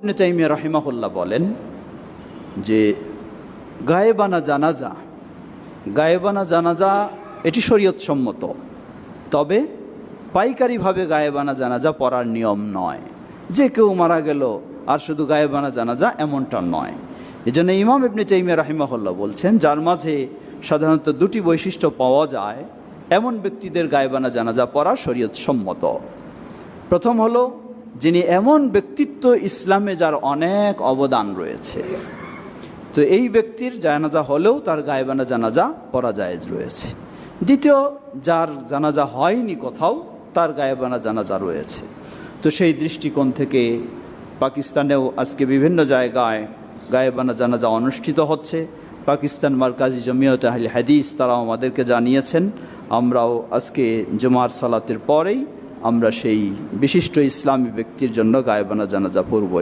ইবনে তাইমিয়া রাহিমাহুল্লাহ বলেন যে গায়েবানা জানাজা এটি শরীয়ত সম্মত, তবে পাইকারিভাবে গায়েবানা জানাজা পড়ার নিয়ম নয়। যে কেউ মারা গেল আর শুধু গায়েবানা জানাজা এমনটা নয়। এজন্য ইমাম ইবনে তাইমিয়া রাহিমাহুল্লাহ বলছেন, যার মাঝে সাধারণত দুটি বৈশিষ্ট্য পাওয়া যায় এমন ব্যক্তিদের গায়েবানা জানাজা পড়া শরীয়ত সম্মত। প্রথম হলো, যিনি এমন ব্যক্তিত্ব ইসলামে যার অনেক অবদান রয়েছে, তো এই ব্যক্তির জানাজা হলেও তার গায়েবানা জানাজা পড়া জায়েজ রয়েছে। দ্বিতীয়, যার জানাজা হয়নি কোথাও, তার গায়েবানা জানাজা রয়েছে। তো সেই দৃষ্টিকোণ থেকে পাকিস্তানেও আজকে বিভিন্ন জায়গায় গায়েবানা জানাজা অনুষ্ঠিত হচ্ছে। পাকিস্তান মারকাজি জমিয়ত আহলে হাদিস তারাও আমাদেরকে জানিয়েছেন, আমরাও আজকে জুমার সালাতের পরেই আমরা সেই বিশিষ্ট ইসলামী ব্যক্তির জন্য গায়েবানা জানাজা পড়ব।